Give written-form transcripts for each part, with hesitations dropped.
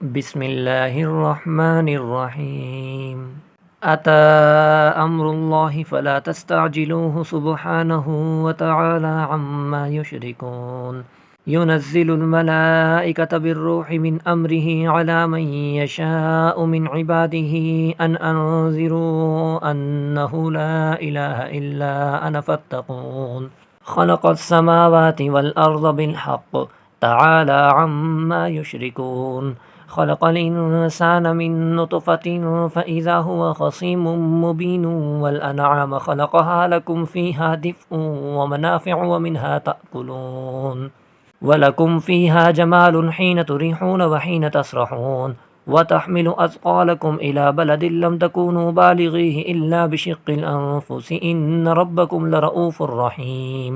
बिस्मिल्लाहिर्रहमानिर्रहीम। अता अम्रुल्लाहि फला तस्तअजिलूहु सुब्हानहु व तआला अम्मा युशरिकून। युनज़्ज़िलुल मलाइकता बिर्रूहि मिन अम्रिहि अला मन यशाअु मिन इबादिहि अन अंज़िरू अन्नहु ला इलाहा इल्ला अना फत्तकून। खलक़स समावाति वल अर्ज़ बिल हक़्क़ तआला अम्मा युशरिकून। खलक़ल इंसान मिन नुतफ़तिन फ़इज़ा हुवा ख़सीमुम मुबीन वल अनआम खलक़हा लकुम फ़ीहा दिफ़्उन व मनाफ़िअु व मिन्हा तअकुलून वलकुम फ़ीहा जमालुनहीन तुरिहून व हीन तसरहून व तहमिलु अस्क़ालकुम इला बलदिन लम तकूनू बालिग़ीहि इल्ला बिशिक़्क़िल अनफ़ुसि इन्न रब्बकुम लरऊफ़ुर रहीम।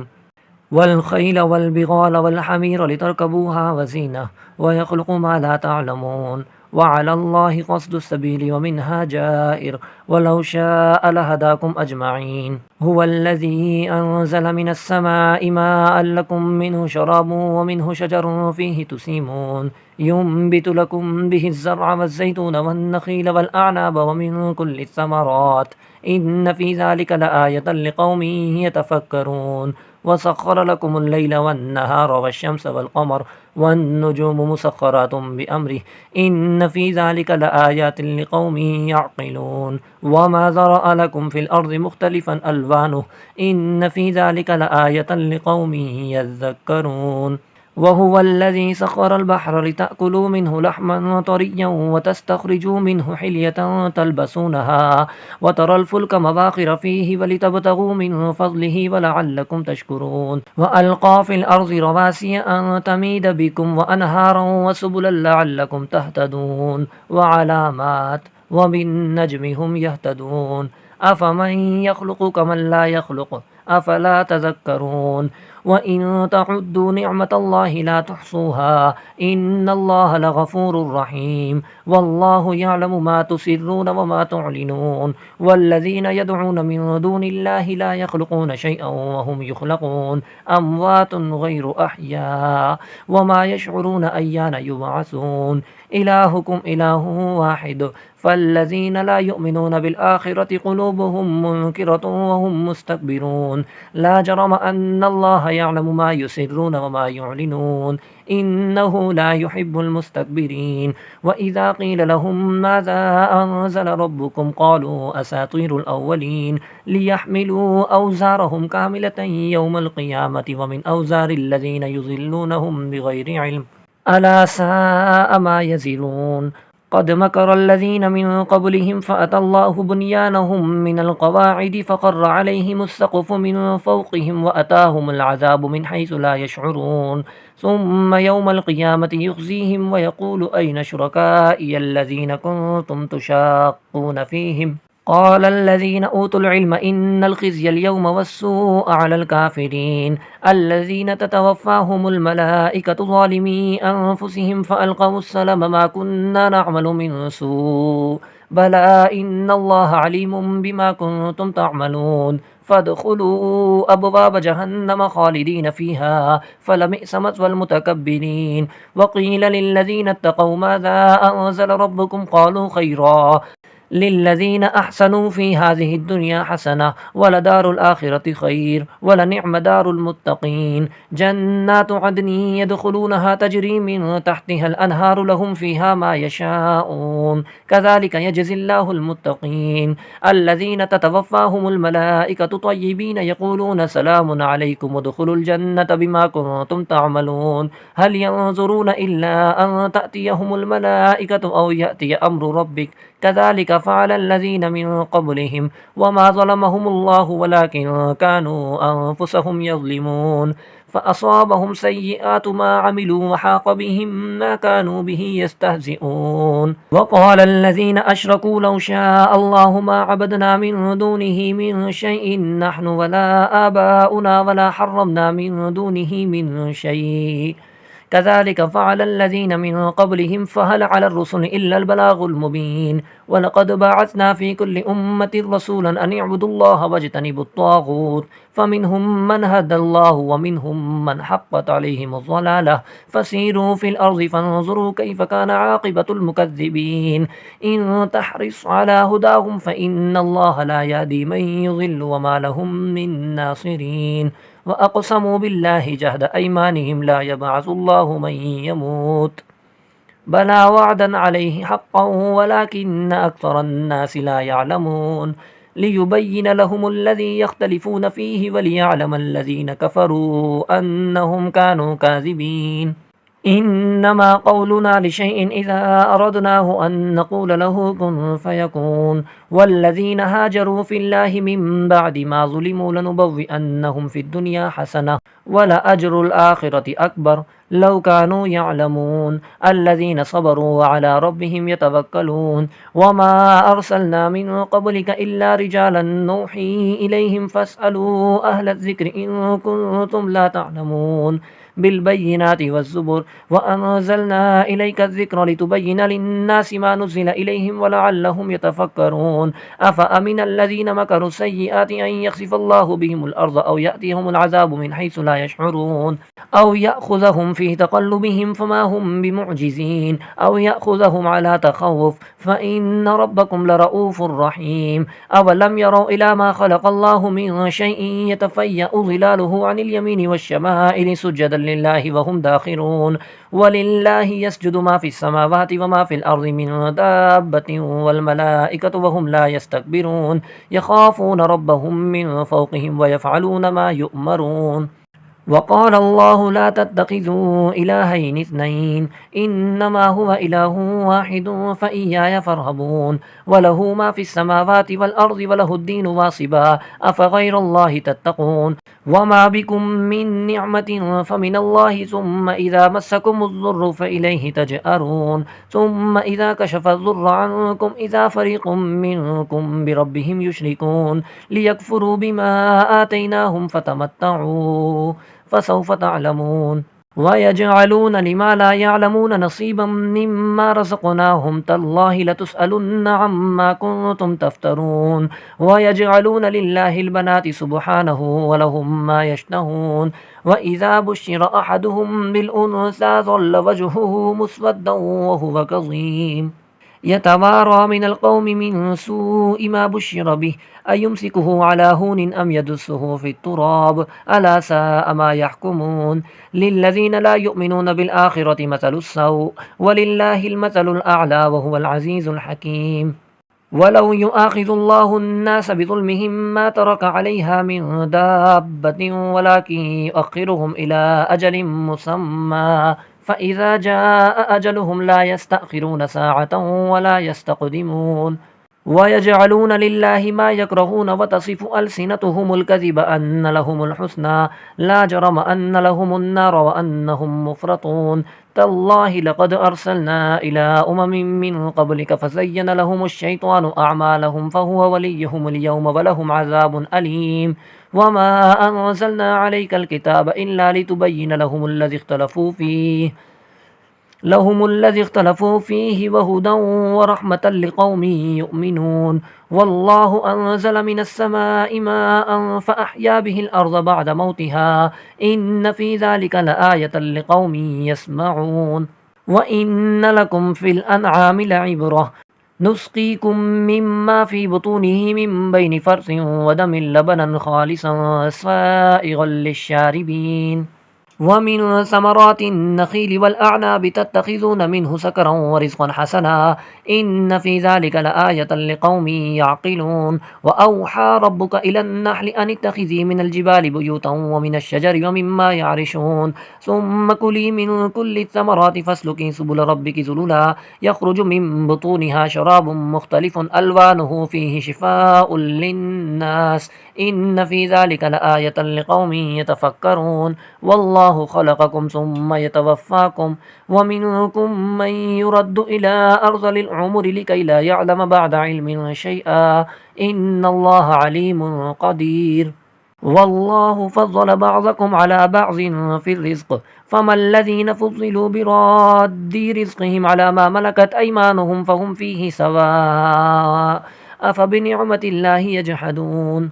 वल खैल वल बिगाल वल हमीर लितरकबूहा व ज़ीनह व यख़्लुक़ु मा ला तअलमून व अलल्लाहि क़स्दुस सबील व मिन्हा जाइर वलौ शाअ लहदाकुम अजमईन। हुवल्लज़ी अंज़ल मिनस समाइ माअन लकुम मिन्हु शराबुन व मिन्हु शजरुन फ़ीहि तुसीमून युंबितु लकुम बिहिज़ ज़रअ वज़्ज़ैतून वन्नख़ील वलअअनाब व मिन कुल्लिस समरात इन्न फ़ी ज़ालिका लआयतन लिक़ौमिन यतफ़क्करून। वसख़्ख़र लकुमुल लैला वन्नहार वश्शम्स वल्क़मर वन्नुजूमु मुसख़्ख़रातुम बिअम्रिहि इन्न फ़ी ज़ालिका लआयातिन लिक़ौमिन यअक़िलून। वमा ज़रअ लकुम फ़िल अर्ज़ि मुख़्तलिफ़न अल्वानुहु इन्न फ़ी ज़ालिका लआयतन लिक़ौमिन यज़्ज़क्करून। वहुवल्लज़ी सख़्ख़रल बहरा लितअकुलू मिन्हु लहमन तरिय्यन व तस्तख़रिजू मिन्हु हिल्यतन तल्बसूनहा व तरल फुल्क मवाख़िर फ़ीहि व लितबतगू मिन फ़ज़्लिहि व लअल्लकुम तशकुरून। व अलक़ा फ़िल अर्ज़ि रवासिय अन तमीद बिकुम व अनहारन व सुबुलन लअल्लकुम तहतदून व अलामात व बिन्नज्मि हुम यहतदून। अफ़मन यख़्लुक़ु कमन ला यख़्लुक़ु अफ़ला तज़क्करून। व इन तउद्दू निअमतल्लाहि ला तुहसूहा इन्नल्लाहा लग़फ़ूरुर रहीम। वल्लाहु यअलमु मा तुसिर्रून व मा तुअलिनून। वल्लज़ीना यदऊन मिन दूनिल्लाहि ला यख़्लुक़ून शैअन व हुम युख़्लक़ून अम्वातुन ग़ैरु अहया व मा यशऊरून अय्यान युबअसून। इलाहुकुम इलाहुन वाहिद फ़ल्लज़ीना ला युमिनून बिल आखिरति क़ुलूबुहुम मुनकिरतुन व हुम मुस्तकबिरून। ला जरम अन्नल्लाहा यअलमु मा युसिर्रून व मा युअलिनून इन्नहु ला युहिब्बुल मुस्तकबिरीन। व इज़ा क़ील लहुम माज़ा अनज़ल रब्बुकुम क़ालू असातीरुल अव्वलीन लियहमिलू औज़ारहुम कामिलतन यौमल क़ियामति व मिन औज़ारिल लज़ीना युज़िल्लूनहुम बिग़ैरि इल्म अला साअ मा यज़िरून। क़द मकरल्लज़ीन मिन क़ब्लिहिम फ़अतल्लाहु बुनियानहुम मिनल क़वाइदि फ़ख़र्र अलैहिमुस्सक़्फ़ु मिन फ़ौक़िहिम व अताहुमुल अज़ाबु मिन हैसु ला यशऊरून। सुम्म यौमल क़ियामति युख़ज़ीहिम व यक़ूलु अय्न शुरकाइयल्लज़ीन कुन्तुम तुशाक़्क़ून फ़ीहिम क़ालल्लज़ीन ऊतुल इल्म इन्नल ख़िज़्यल यौम वस्सूअ अलल काफ़िरीन अल्लज़ीन ततवफ़्फ़ाहुमुल मलाइकतु ज़ालिमी अन्फ़ुसिहिम फ़अल्क़ौस्सलम मा कुन्ना नअमलु मिन सूअ बला इन्नल्लाहा अलीमुम बिमा कुन्तुम तअमलून। फ़दख़ुलू अब्वाब जहन्नम ख़ालिदीन फ़ीहा फ़लबिअस मस्वल मुतकब्बिरीन। वक़ील लिल्लज़ीन इत्तक़ौ माज़ा अनज़ल रब्बुकुम क़ालू खैरा लिल्लज़ीन अहसनू फ़ी हाज़िहिद दुनिया हसनह वलदारुल आखिरति खैर वलनिअम दारुल मुत्तक़ीन। जन्नातु अदनि यदख़ुलूनहा तजरी मिन तहतिहल अनहारु लहुम फ़ीहा मा यशाऊन कज़ालिका यजज़िल्लाहुल मुत्तक़ीन अल्लज़ीन ततवफ़्फ़ाहुमुल मलाइकतु तय्यिबीन यक़ूलून सलामुन अलैकुम उदख़ुलुल जन्नत बिमा कुन्तुम तअमलून। हल यंज़ुरून इल्ला अन तअतियहुमुल मलाइकतु औ यअतिय अम्रु रब्बिक कज़ालिका फ़अलल्लज़ीन मिन क़ब्लिहिम वमा ज़लमहुमुल्लाहु वलाकिन कानू अन्फ़ुसहुम यज़लिमून। फ़असाबहुम सय्यिआतु मा अमिलू वहाक़ बिहिम मा कानू बिही यस्तहज़िऊन। वक़ालल्लज़ीन अशरकू लौ शाअल्लाहु मा अबदना मिन दूनिहि मिन शैइन नहनु वला आबाउना वला हर्रमना मिन दूनिहि मिन शै कज़ालिक फ़अलल्लज़ीन मिन क़ब्लिहिम फ़हल अलर्रुसुल इल्लल बलागुल मुबीन वलक़द बअसना फ़ी कुल्लि उम्मतिर रसूलन अन इअ्बुदुल्लाह वज्तनिबुत ताग़ूत फ़मिनहुम मन हदल्लाहु वमिनहुम मन हक़्क़त अलैहिमुज़ ज़लालह फ़सीरू फ़िल अर्ज़ि फ़न्ज़ुरू कैफ़ कान आक़िबतुल मुकज़्ज़िबीन इन तहरिस अला हुदाहुम फ़इन्नल्लाह ला यहदी मन युज़िल्लु वमा लहुम मिन नासिरीन वअक़समू बिल्लाहि जहद अयमानिहिम ला यबअसुल्लाहु मन यमूत बला वअदन अलैहि हक़्क़न वलाकिन्न अक्सरन्नासि ला यअलमून लियुबय्यिन लहुमुल्लज़ी यख्तलिफ़ून फ़ीहि वलियअलमल्लज़ीन कफ़रू अन्नहुम कानू काज़िबीन इन्नमा क़ौलुना लिशैइन इज़ा अरदनाहु अन नक़ूल लहु कुन फ़यकून वल्लज़ीन हाजरू फ़िल्लाहि मिन बअदि मा ज़ुलिमू लनुबव्विअन्नहुम फ़िद्दुनिया हसनह वलअज्रुल आख़िरति अकबर लौ कानू यअलमून अल्लज़ीन सबरू वअला रब्बिहिम यतवक्कलून वमा अरसलना मिन क़ब्लिक इल्ला रिजालन नूही इलैहिम फ़स्अलू अहलज़्ज़िक्रि इन कुन्तुम ला तअलमून बिलबय्यिनाति वज़्ज़ुबुर वअंज़लना इलैका الذिक्र लितुबय्यिन लिन्नासि मा नुज़्ज़िल इलैहिम वलअल्लहुम यतफ़क्करून अफ़अमिन الذीन मकरू السय्यिआति अन यख़सिफ़ल्लाहु बिहिमुल अर्ज़ औ यअतियहुमुल अज़ाबु मिन हैसु ला यशዑरून औ यअख़ुज़हुम फ़ी तक़ल्लुबिहिम फ़मा हुम बिमुअजिज़ीन औ यअख़ुज़हुम अला तख़व्वुफ़ फ़इन्न रब्बकुम लरऊफ़ुर रहीम अवलम यरौ इला मा ख़लक़ल्लाहु मिन शैइन यतफ़य्यअु ज़िलालुहु अनिल यमीनि वश्शमाइलि सुज्जदन लिल्लाहि वहुम दाख़िरून वलिल्लाहि यस्जुदु मा फ़िस समावाति वमा फ़िल अर्ज़ि मिन दाब्बतिन वल मलाइकतु वहुम ला यस्तकबिरून यख़ाफ़ून रब्बहुम मिन फ़ौक़िहिम वयफ़अलून मा युअमरून वक़ाल अल्लाहु ला तत्तख़िज़ू इलाहैनि इस्नैन इन्नमा हुव इलाहुन वाहिदुन फ़इय्याय फ़र्हबून वलहु मा फ़िस समावाति वल अर्ज़ि वलहुद्दीनु वासिबा अफ़ग़ैरल्लाहि तत्तक़ून वमा बिकुम मिन निअमतिन फ़मिनल्लाहि सुम्म इज़ा मस्सकुमुज़्ज़ुर्रु फ़इलैहि तजअरून सुम्म इज़ा कशफ़ज़्ज़ुर्र अन्कुम इज़ा फ़रीक़ुम मिनकुम बिरब्बिहिम युश्रिकून लियकफ़ुरू बिमा आतैनाहुम फ़तमत्तऊ फ़सौफ़ तअलमून वयजअलून लिमा ला यअलमून नसीबा मिम्मा रज़क़नाहुम तल्लाहि लतुसअलुन्न अम्मा कुन्तुम तफ्तरून वयजअलून लिल्लाहिल बनाति सुब्हानहु वलहुम मा यश्तहून वइज़ा बुश्शिर अहदुहुम बिल उन्सा ज़ल्ल वजहुहु मुस्वद्दन वहुव कज़ीम यतवारा मिनल क़ौमि मिन सूइ मा बुश्शिर बिहि अयुमसिकुहु अला हूनिन अम यदुस्सुहु फित्तुराब अला साअ मा यहकुमून लिल्लज़ीन ला युमिनून बिल आखिरति मसलुस सऊ वलिल्लाहिल मसलुल अअला वहुवल अज़ीज़ुल हकीम वलौ युआखिज़ुल्लाहु अन्नास बिज़ुल्मिहिम मा तरक अलैहा मिन दाब्बतिन वलाकिन युअख्खिरुहुम इला अजलिन मुसम्मा फ़इज़ा जाअ अजलुहुम ला यस्तअख़िरून साअतन वला यस्तक़दिमून वयजअलून लिल्लाहि मा यकरहून वतसिफ़ु अल्सिनतुहुमुल कज़िब अन्न लहुमुल हुस्ना ला जरम अन्न लहुमुन नार वअन्नहुम मुफ़रतून तल्लाहि लक़द अरसलना इला उममिन मिन क़ब्लिक फ़ज़य्यन लहुमुश शैतानु अअमालहुम फ़हुव वलिय्युहुमुल यौम वलहुम अज़ाबुन अलीम वमा अंज़लना अलैकल किताब इल्ला लितुबय्यिन लहुमुल्लज़ी इख्तलफ़ू फ़ीहि वहुदन वरहमतन लिक़ौमिन युमिनून वल्लाहु अंज़ल मिनस समाइ माअन फ़अह्या बिहिल अर्ज़ बअद मौतिहा इन्न फ़ी ज़ालिका लआयतन लिक़ौमिन यस्मऊन व इन्न लकुम फ़िल अनआमि लइब्रह नुस्क़ीकुम मिम्मा फ़ी बुतूनिहि मिन बैनि फ़र्सिन व दमिन लबनन ख़ालिसन साइग़न लिश्शारिबीन वमिन समरातिन नख़ील वल अअनाब तत्तख़िज़ून मिन्हु सकरन व रिज़क़न हसना इन्न फ़ी ज़ालिका लआयतन लिक़ौमिन यअक़िलून व औहा रब्बुक इलन नहलि अन इत्तख़िज़ी मिनल जिबालि बुयूतन व मिनश शजरि व मिम्मा यअरिशून सुम्म कुली मिन कुल्लि समराति फ़स्लुकी सुबुल रब्बिकी ज़ुलुला यख़रुजु मिन बुतूनिहा शराबुन मुख़्तलिफ़ुन अल्वानुहु फ़ीहि शिफ़ाउन लिन्नास इन्न फ़ी ज़ालिका लआयतन लिक़ौमिन यतफ़क्करून वल्लाहु ख़लक़कुम सुम्म यतवफ़्फ़ाकुम व मिनकुम मन युरद्दु इला अर्ज़लिल उमुरि लिकई ला यअलम बअद इल्मिन शैअन इन्नल्लाह अलीमुन क़दीर। वल्लाहु फज़्ज़ल बअज़कुम अला बअज़िन फ़िर रिज़्क़ फ़मल्लज़ीन फ़ुज़्ज़िलू बिरद्दि रिज़्क़िहिम अला मा मलकत अयमानुहुम फ़हुम फ़ीहि सवाअ अफ़बिनिअमतिल्लाहि यजहदून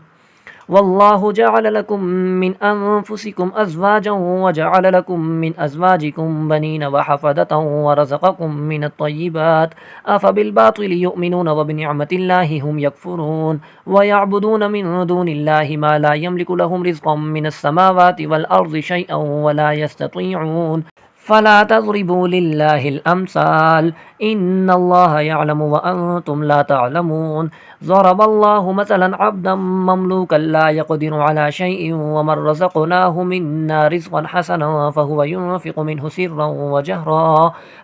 वल्लाहु जअल लकुम मिन अनफुसिकुम अज़वाजन व जअल लकुम मिन अज़वाजिकुम बनीन व हफ़दतन व रज़क़कुम मिनत तय्यिबात अफ़बिल बातिलि युमिनून व बिनिअमतिल्लाहि हुम यकफ़ुरून व यअबुदून मिन दूनिल्लाहि मा ला यमलिकु लहुम रिज़्क़न मिनस समावाति वल अर्ज़ि शैअन व ला यस्ततीऊन फ़ला तज़रिबू लिल्लाहिल अम्साल इन्नल्लाहा यअलमु व अंतुम ला तअलमून ज़रबल्लाहु मसलन अब्दन ममलूकन ला यक़दिरु अला शैइन व मन रज़क़नाहु मिन्ना रिज़क़न हसनन फ़हुव युनफ़िक़ु मिन्हु सिर्रन व जहरा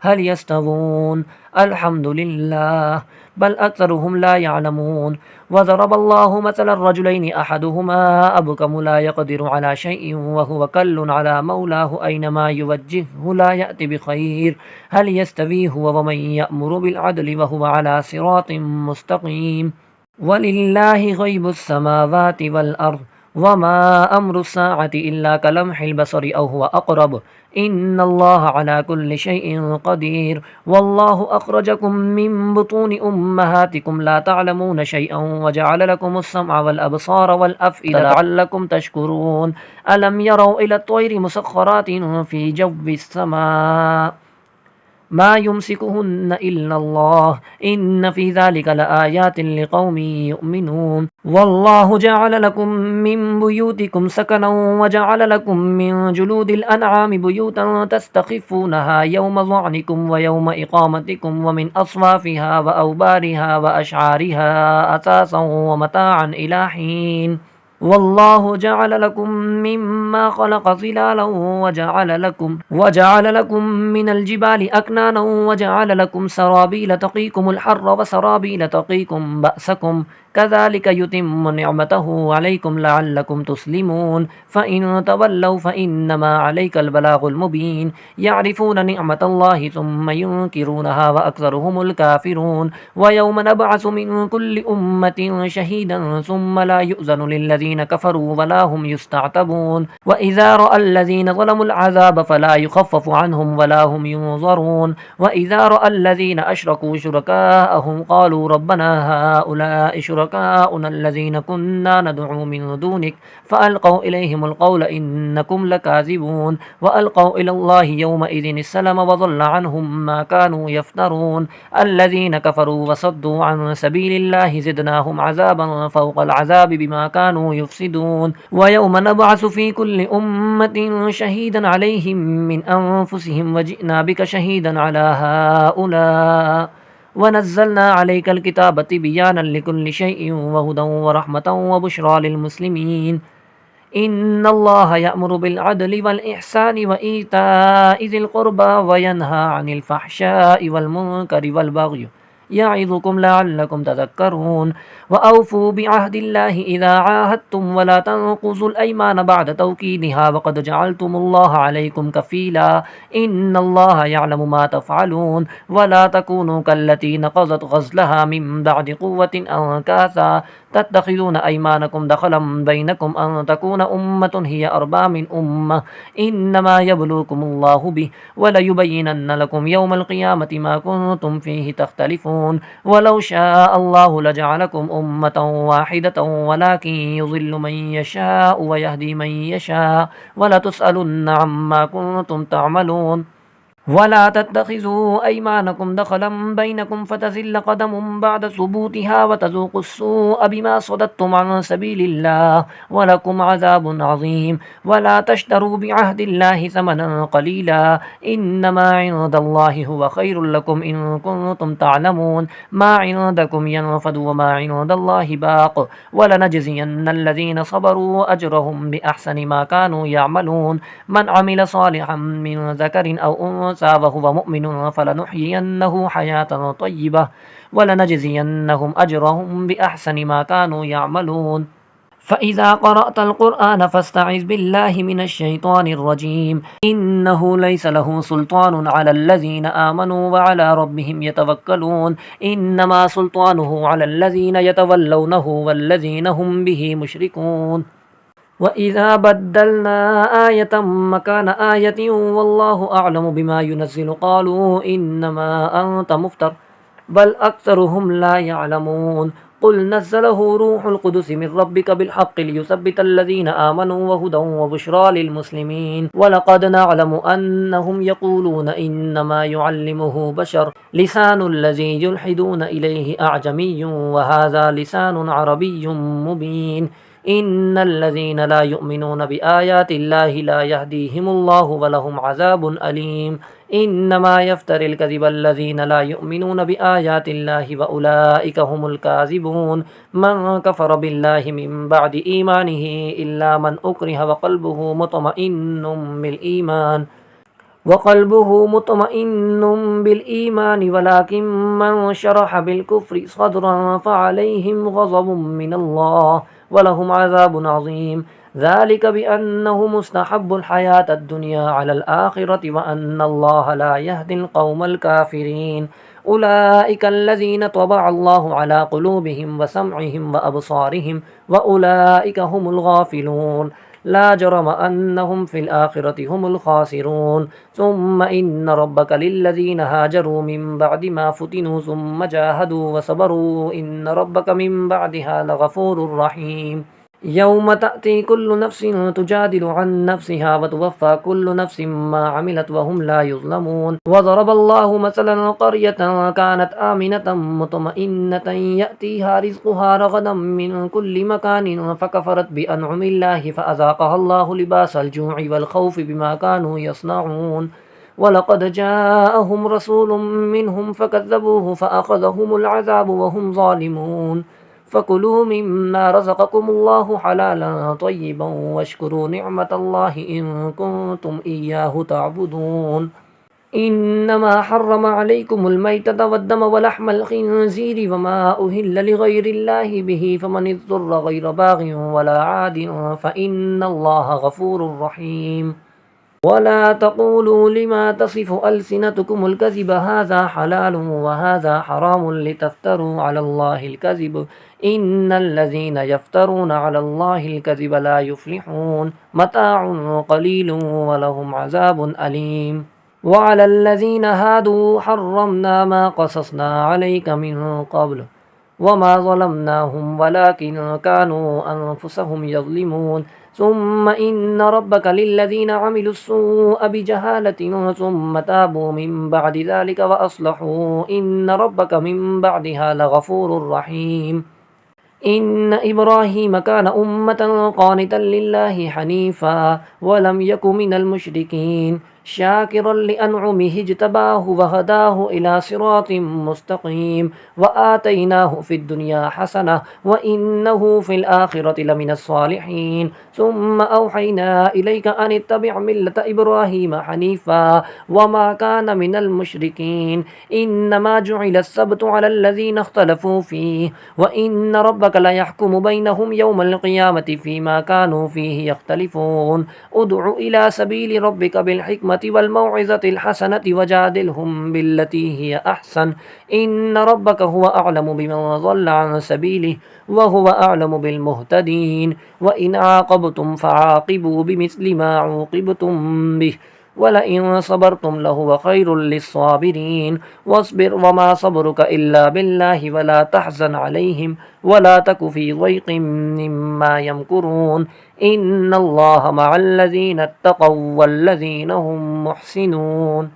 हल यस्तवून अल्हम्दुलिल्लाह बल अक्सरुहुम ला यअलमून वज़रबल्लाहु मसलन रजुलैनि अहदुहुमा अबकमु ला यक़दिरु अला शैइन व हुव कल्लुन अला मौलाहु ऐनमा युवज्जिहहु ला यअति बिखैर हल यस्तवी हुव व मन यअमुरु बिलअदलि व हुव अला सिरातिन मुस्तक़ीम वलिल्लाहि गैबुस समावाति वल अर्ज़ वमा अम्रुस्साअति इल्ला कलम्हिल बसरि औ हुव अक़रब इन्नल्लाहा अला कुल्लि शैइन क़दीर वल्लाहु अख़रजकुम मिन बुतूनि उम्महातिकुम ला तअलमून शैअन व जअल लकुमुस समअ वल अबसार वल अफ़इदता लअल्लकुम तशकुरून अलम यरौ इलत तयरि मुसख़ख़रातिन फ़ी जव्विस समा मा युमसिकुहुन्न इल्लल्लाह इन्न फ़ी ज़ालिका लआयातिन लिक़ौमिन युमिनून वल्लाहु जअल लकुम मिन बुयूतिकुम सकनन व जअल लकुम मिन जुलूदिल अनआमि बुयूतन तस्तख़िफ़ूनहा यौम ज़अनिकुम व यौम इक़ामतिकुम व मिन अस्वाफ़िहा व औबारिहा व अशआरिहा असासन व मताअन इला हीन वल्लाहु जअल लकुम मिम्मा खलक़ ज़िलालन वजअल लकुम मिनल जिबालि अकनाना वजअल लकुम सराबील तक़ीकुमुल हर्र व सराबील तक़ीकुम बअसकुम कज़ालिक युतिम्मु निअमतहु अलैकुम लअल्लकुम तुस्लिमून फ़इन तवल्लौ फ़इन्नमा अलैकल बलागुल मुबीन यअरिफून निअमतल्लाहि सुम्मा युनकिरूनहा व अक्सरुहुमुल काफ़िरून व यौम नबअसु मिन कुल्लि उम्मतिन शहीदन सुम्मा ला युअज़नु लिल्लज़ीन कफ़रू व ला हुम युस्तअतबून व इज़ा रअल्लज़ीन ज़लमुल अज़ाब फ़ला युख़फ़फ़ु अन्हुम व ला हुम युनज़रून व इज़ा रअल्लज़ीन अशरकू शुरकाअहुम क़ालू रब्बना हाउलाइ शुरकाउना अल्लज़ीन कुन्ना नदअू मिन दूनिक फ़अल्क़ौ इलैहिमुल क़ौल इन्नकुम लकाज़िबून व अलक़ौ इलल्लाहि यौमइज़िनिस सलम व ज़ल्ल अन्हुम मा कानू यफ़्तरून अल्लज़ीन कफ़रू व सद्दू अन सबीलिल्लाहि ज़िदनाहुम अज़ाबन फ़ौक़ल अज़ाबि बिमा कानू युफ़्सिदून व यौम नबअसु फ़ी कुल्लि उम्मतिन शहीदन अलैहिम मिन अनफुसिहिम व जिअना बिक शहीदन अला हाउला वनज़्ज़लना अलैकल किताब तिबयानन लिकुल्लि शैइन व हुदन व रहमतन व बुश्रा लिल मुस्लिमीन इन्नल्लाहा यअमुरु बिल अदलि वल इहसानि व ईताइ ज़िल क़ुर्बा व यन्हा अनिल फ़हशाइ वल मुनकरि वल बग़य यअइज़ुकुम लअल्लकुम तज़क्करून व औफ़ू बिअहदिल्लाहि इज़ा आहादतुम व ला तनक़ुज़ुल अयमान बअद तौकीदिहा व क़द जअलतुमुल्लाहा अलैकुम कफ़ीला इन्नल्लाहा यअलमु मा तफ़अलून व ला तकूनू कल्लती नक़ज़त ग़ज़लहा मिन बअदि क़ुव्वतिन अंकासा तत्तख़िज़ून अयमानकुम दख़लन बैनकुम अन तकून उम्मतुन हिय अर्बा मिन उम्मह इन्नमा यब्लूकुमुल्लाहु बिहि व लयुबय्यिनन्न लकुम यौमल क़ियामति मा कुन्तुम फ़ीहि तख़्तलिफ़ून वलौ शाअ अल्लाहु लजअलकुम उम्मतन वाहिदतन वलाकिन युज़िल्लु मन यशाअ व यहदी मन यशाअ वलतुसअलुन्न अम्मा कुन्तुम तअमलून वला तत्तखिज़ू अयमानकुम दखलन बैनकुम फ़तज़िल्ल क़दम बअद सुबूतिहा व तज़ूक़ु स्सूअ बिमा सदद्तुम अन सबीलिल्लाह व लकुम अज़ाबुन अज़ीम वला तश्तरू बिअहदिल्लाहि समनन क़लीला इन्नमा इन्दल्लाहि हुव खैरुल लकुम इन कुन्तुम तअलमून मा इन्दकुम यनफ़दु व मा इन्दल्लाहि बाक़ वलनजज़ियन्नल्लज़ीन सबरू अजरहुम बिअहसनि मा कानू यअमलून मन अमिल सालिहन मिन ज़करिन औ उन्सा वहुव मुमिनुन फलनुहयियन्नहु हयातन तय्यिबह वलनजज़ियन्नहुम अजरहुम बिअहसनि मा कानू यअमलून फ़इज़ा क़रअतल क़ुरआन फ़स्तइज़ बिल्लाहि मिनश शैतानिर रजीम इन्नहु लैस लहु सुल्तानुन अलल्लज़ीन आमनू व अला रब्बिहिम यतवक्कलून इन्नमा सुल्तानुहु अलल्लज़ीन यतवल्लौनहु वल्लज़ीन हुम बिही मुशरिकून वइज़ा बद्दलना आयतम मकान आयतिन वल्लाहु अअलमु बिमा युनज़्ज़िलु क़ालू इन्नमा अंत मुफ्तर बल अक्सरुहुम ला यअलमून कुल नज़्ज़लहु रूहुल कुदुस मिन रब्बिका बिलहक़्क़ि लियुसब्बितल्लज़ीना आमनू वहुदन वबुश्रा लिलमुस्लिमीन वलक़द नअलमु अन्नहुम यक़ूलून इन्नमा युअल्लिमुहु बशर लिसानुल्लज़ी युल्हिदून इलैहि अअजमिय्युन वहाज़ा लिसानुन अरबिय्युन मुबीन इन्नल्लज़ीना ला युमिनून बिआयातिल्लाहि ला यहदीहिमुल्लाहु वलहुम अज़ाबुन अलीम इन्नमा यफ्तरिल कज़िबल्लज़ीना ला युमिनून बिआयातिल्लाहि व उलाइका हुमुल काज़िबून मन कफ़र बिल्लाहि मिन बअदि ईमानिहि इल्ला मन उक्रिह वक़ल्बुहु मुतमइन्नुम बिलईमान वलाकिन मन शरह बिलकुफ्रि सद्रन फ़अलैहिम ग़ज़बुम मिनल्लाह वलहुम अज़ाबुन अज़ीम ज़ालिक बिअन्नहु मुस्तहब्बुल हयातद दुनिया अलल आखिरति व अन्नल्लाह ला यहदिल क़ौमल काफ़िरीन उलाइका अल्लज़ीना तबअल्लाहु अला क़ुलूबिहिम व समइहिम व अबसारिहिम व उलाइका हुमुल गाफ़िलून ला जरम अन्नहुम फ़िल आखिरति हुमुल ख़ासिरून सुम्मा इन्न रब्बका लिल्लज़ीना हाजरू मिन बअदि मा फ़ुतिनू सुम्मा जाहदू व सबरू इन्न रब्बका मिन बअदिहा लग़फ़ूरुर रहीम यौम तअती कुल्लु नफ्सिन तुजादिलु अन नफ्सिहा व तुवफ़्फ़ा कुल्लु नफ्सिन मा अमिलत व हुम ला युज़्लमून व ज़रबल्लाहु मसलन क़र्यतन कानत आमिनतन मुतमइन्नतन यअतीहा रिज़्क़ुहा रग़दन मिन कुल्लि मकानिन फ़कफ़रत बिअनउमिल्लाहि फ़अज़ाक़हा अल्लाहु लिबासल जू'i वल ख़ौफ़ि बिमा कानू यस्नऊन वलक़द जाअहुम रसूलुम मिनहुम फ़कज़्ज़बूहु फ़अख़ज़हुमुल अज़ाबु व हुम ज़ालिमून फ़कुलू मिम्मा रज़क़कुमुल्लाहु हलालन तय्यिबन वश्कुरू निअमतल्लाहि इन कुन्तुम इय्याहु तअबुदून इन्नमा हर्रम अलैकुमुल मैतत वद्दम वलहमल खिंज़ीरि वमा उहिल्ल लिगैरिल्लाहि बिहि फमन इज़्ज़ुर्र गैर बाग़िन वला आदिन फ़इन्नल्लाहा गफ़ूरुर रहीम वला तक़ूलू लिमा तसिफ़ु अल्सिनतुकुमुल कज़िब हाज़ा हलालुन व हाज़ा हरामुन लितफ़्तरू अलल्लाहिल कज़िब इन्नल्लज़ीना यफ़्तरून अलल्लाहिल कज़िब ला युफ़्लिहून मताउन क़लीलुन व लहुम अज़ाबुन अलीम वअलल्लज़ीना हादू हर्रमना मा क़ससना अलैक मिन क़ब्ल वमा ज़लमनाहुम वलाकिन कानू अनफुसहुम यज़लिमून सुम्मा इन्न रब्बका लिल्लज़ीना अमिलुस्सूअ बिजहालतिन सुम्मा ताबू मिन बअदि ज़ालिका व अस्लहू इन्न रब्बका मिन बअदिहा लग़फ़ूरुर रहीम इन्न इब्राहीम कान उम्मतन क़ानितन लिल्लाहि हनीफ़ा वलम यकु मिनल मुश्रिकीन शाकिरन लिअनउमिहि इज्तबाहु वहदाहु इला सिरातिम मुस्तक़ीम व आतैनाहु फ़िद दुनिया हसनह व इन्नहु फ़िल आखिरति लमिनस सालिहीन सुम्मा औहैना इलैका अन इत्तबि' मिल्लत इब्राहीम हनीफ़ा वमा कान मिनल मुश्रिकीन इन्नमा जुइलस सब्तु अलल्लज़ीना इख्तलफ़ू फ़ीहि व इन्न रब्बका लयहकुमु बैनहुम यौमल क़ियामति फ़ीमा कानू फ़ीहि यख्तलिफ़ून उदउ इला सबीलि रब्बिका बिल हिक्मति वल मौइज़तिल हसनति वजादिलहुम बिल्लती हिय अहसन इन्न रब्बका हुवा अअलमु बिमन ज़ल्ल अन सबीलिहि व हुवा अअलमु बिल मुहतदीन व इन आक़बतुम फ़आक़िबू बिमिस्लि मा ऊक़िबतुम बिहि वलइन सबरतुम लहुव खैरुल लिस्साबिरीन वस्बिर वमा सबरुका इल्ला बिल्लाहि वला तहज़न अलैहिम वला तकु फ़ी ज़ैक़िम मिम्मा यमकुरून इन्नल्लाहा मअल्लज़ीना इत्तक़व वल्लज़ीना हुम मुहसिनून।